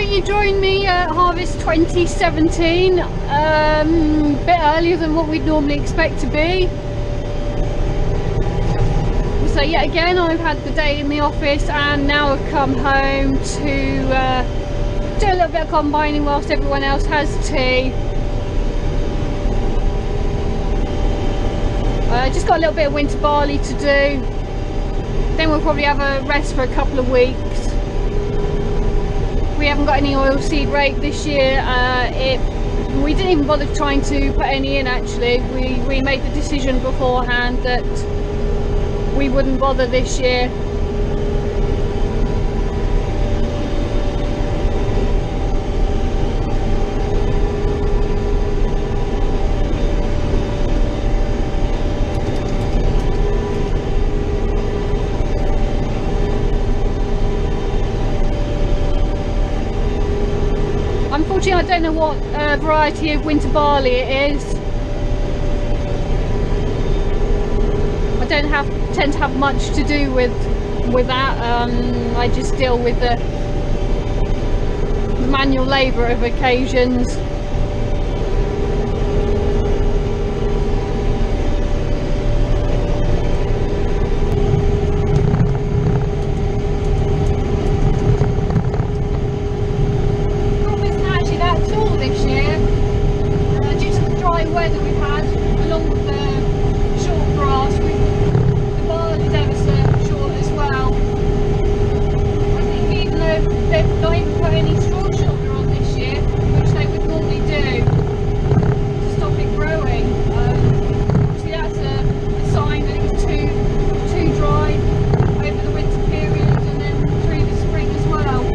that you joined me at Harvest 2017, a bit earlier than what we'd normally expect to be. So yet again, I've had the day in the office and now I've come home to do a little bit of combining whilst everyone else has tea. Just got a little bit of winter barley to do, then we'll probably have a rest for a couple of weeks. We haven't got any oilseed rape this year. We didn't even bother trying to put any in actually. We made the decision beforehand that we wouldn't bother this year. Unfortunately, I don't know what variety of winter barley it is. I don't tend to have much to do with that. I just deal with the manual labour of occasions. Weather we've had, along with the short grass, the barley's ever so short as well. I think even though they've not even put any straw shoulder on this year, which they would normally do to stop it growing, obviously that's a sign that it was too dry over the winter period and then through the spring as well.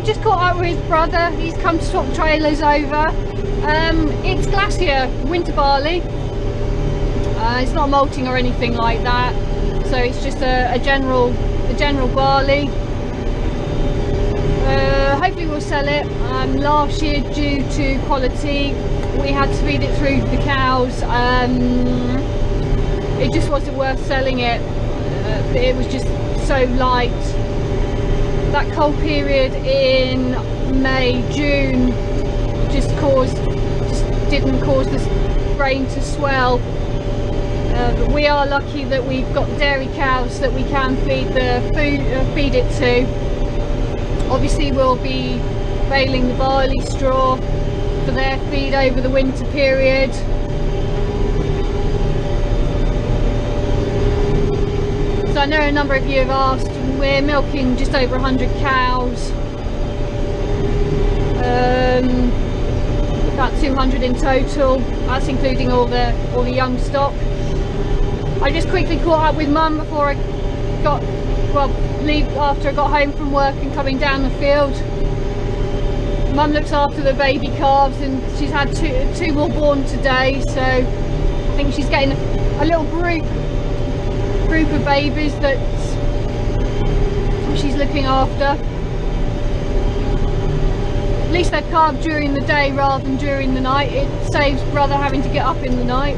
Just caught up with his brother. He's come to swap trailers over. It's Glacier winter barley. It's not malting or anything like that, so it's just a general barley. Hopefully we'll sell it. Last year, due to quality, we had to feed it through the cows. It just wasn't worth selling it. It was just so light. That cold period in May, June just didn't cause grain to swell. We are lucky that we've got dairy cows that we can feed it to. Obviously we'll be baling the barley straw for their feed over the winter period. So I know a number of you have asked. We're milking just over 100 cows, about 200 in total. That's including all the young stock. I just quickly caught up with Mum before I after I got home from work and coming down the field. Mum looks after the baby calves, and she's had two more born today, so I think she's getting a little group of babies that she's looking after. At least they're calved during the day rather than during the night. It saves brother having to get up in the night.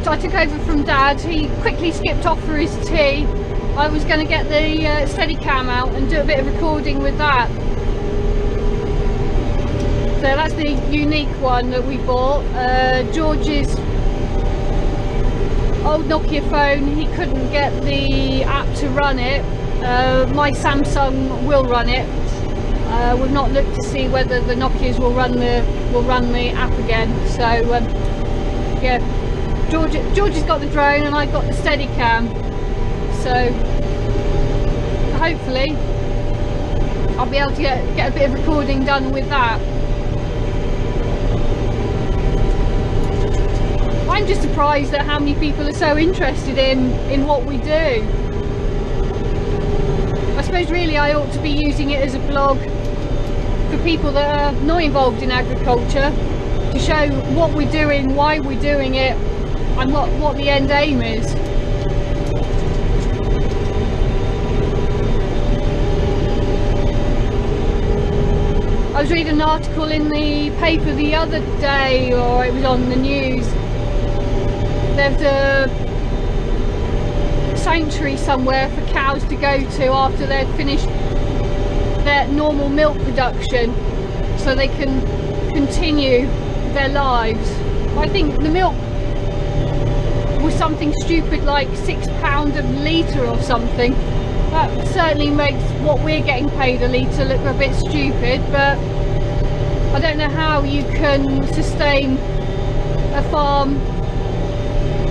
I took over from Dad. He quickly skipped off for his tea. I was going to get the Steadicam out and do a bit of recording with that. So that's the unique one that we bought. George's old Nokia phone, he couldn't get the app to run it. My Samsung will run it. We've not looked to see whether the Nokias will run the app again. So yeah. George has got the drone and I've got the Steadicam, so hopefully I'll be able to get a bit of recording done with that. I'm just surprised at how many people are so interested in what we do. I suppose really I ought to be using it as a blog for people that are not involved in agriculture, to show what we're doing, why we're doing it, and what the end aim is. I was reading an article in the paper the other day, or it was on the news. There's a sanctuary somewhere for cows to go to after they've finished their normal milk production, so they can continue their lives. I think the milk was something stupid like £6 a litre or something. That certainly makes what we're getting paid a litre look a bit stupid, but I don't know how you can sustain a farm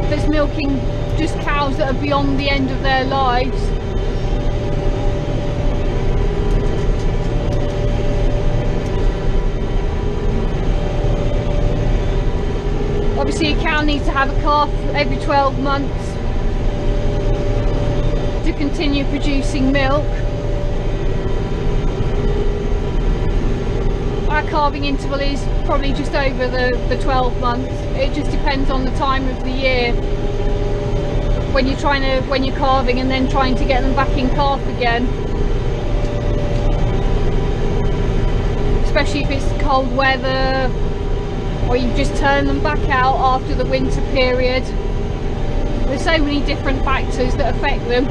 that's milking just cows that are beyond the end of their lives. Obviously a cow needs to have a calf every 12 months to continue producing milk. Our calving interval is probably just over the 12 months. It just depends on the time of the year when you're calving and then trying to get them back in calf again. Especially if it's cold weather, or you just turn them back out after the winter period. There's so many different factors that affect them.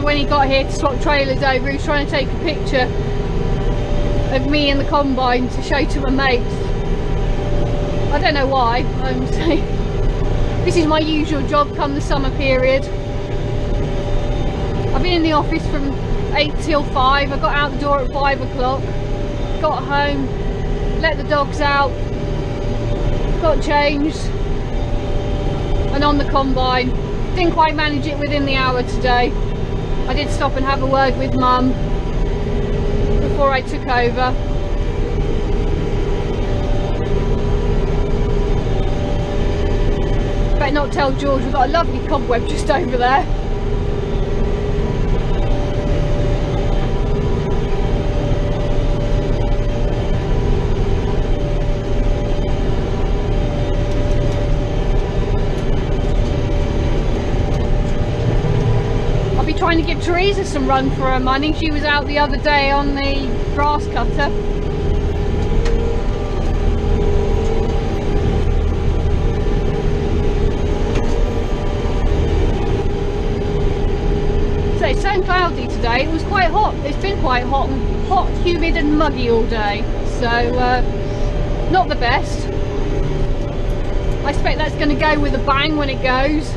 When he got here to swap trailers over, he was trying to take a picture of me in the combine to show to my mates. I don't know why. I'm saying this is my usual job come the summer period. I've been in the office from 8 till 5. I got out the door at 5 o'clock, got home, let the dogs out, got changed, and on the combine. Didn't quite manage it within the hour today. I did stop and have a word with Mum before I took over. better not tell George we've got a lovely cobweb just over there. I'll be trying to give Teresa some run for her money. She was out the other day on the grass cutter. It's so cloudy today. It was quite hot. It's been quite hot, humid and muggy all day, so not the best. I expect that's going to go with a bang when it goes.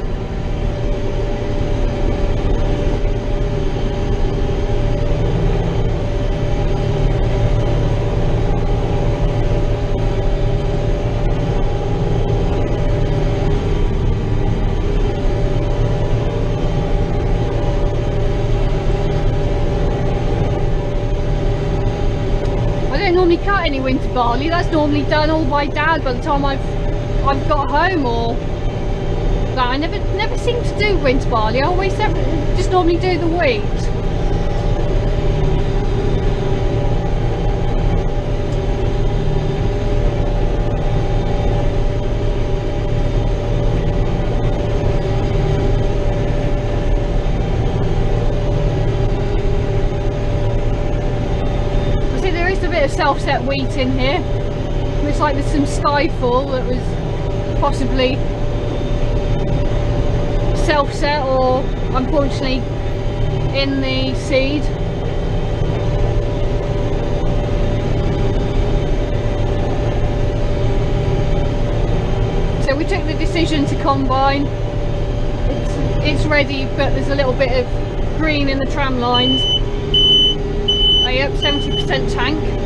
Normally cut any winter barley. That's normally done all by Dad by the time I've got home, or that. I never seem to do winter barley. I always just normally do the wheat. Self-set wheat in here. Looks like there's some skyfall that was possibly self-set or unfortunately in the seed. So we took the decision to combine. It's ready, but there's a little bit of green in the tram lines. Oh, yep, 70% tank.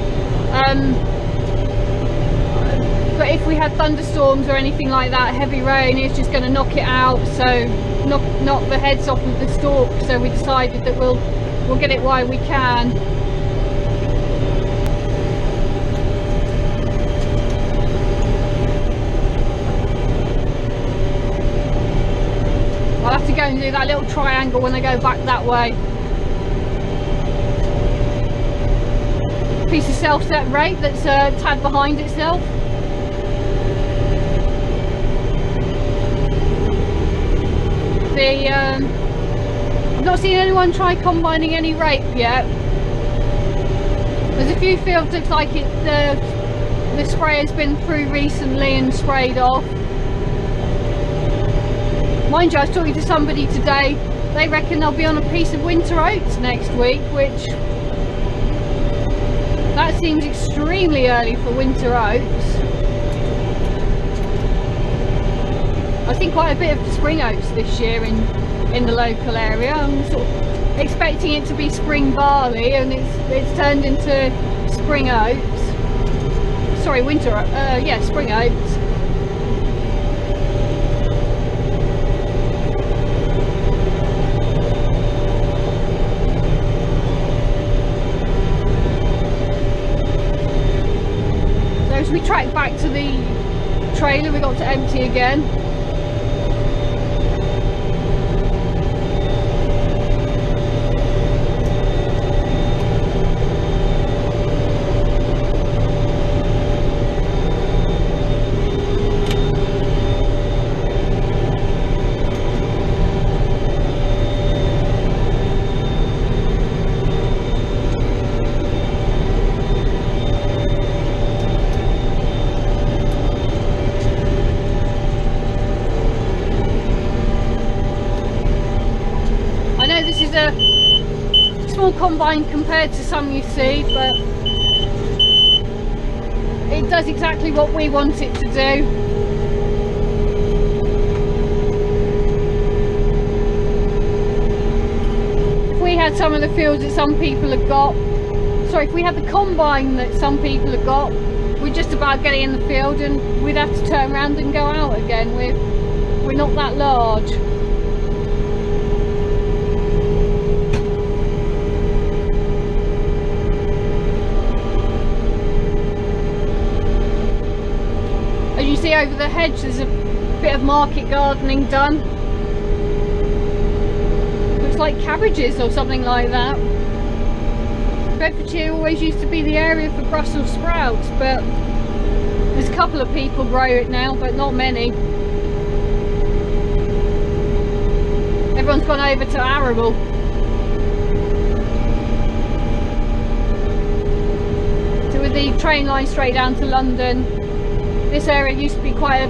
But if we had thunderstorms or anything like that, heavy rain, it's just going to knock it out, so knock the heads off of the stalk. So we decided that we'll get it while we can. I'll have to go and do that little triangle when I go back that way. Piece of self-set rape that's tagged behind itself. I've not seen anyone try combining any rape yet. There's a few fields looks like the spray has been through recently and sprayed off. Mind you, I was talking to somebody today, they reckon they'll be on a piece of winter oats next week, which that seems extremely early for winter oats. I've seen quite a bit of spring oats this year in the local area. I'm sort of expecting it to be spring barley, and it's turned into spring oats. Sorry, winter. Yeah, spring oats. So as we track back to the trailer, we got to empty again. Combine compared to some you see, but it does exactly what we want it to do. If we had some of the fields that some people have got, sorry, if we had the combine that some people have got, we're just about getting in the field and we'd have to turn around and go out again. We're not that large. See over the hedge there's a bit of market gardening done. Looks like cabbages or something like that. Bedfordshire always used to be the area for Brussels sprouts, but there's a couple of people grow it now, but not many. Everyone's gone over to arable. So with the train line straight down to London, this area used to be quite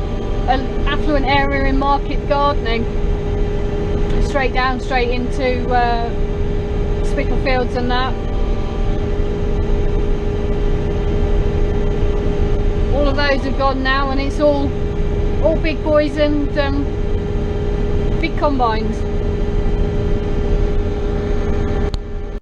an affluent area in market gardening. Straight down, straight into Spitalfields and that. All of those have gone now, and it's all big boys and big combines.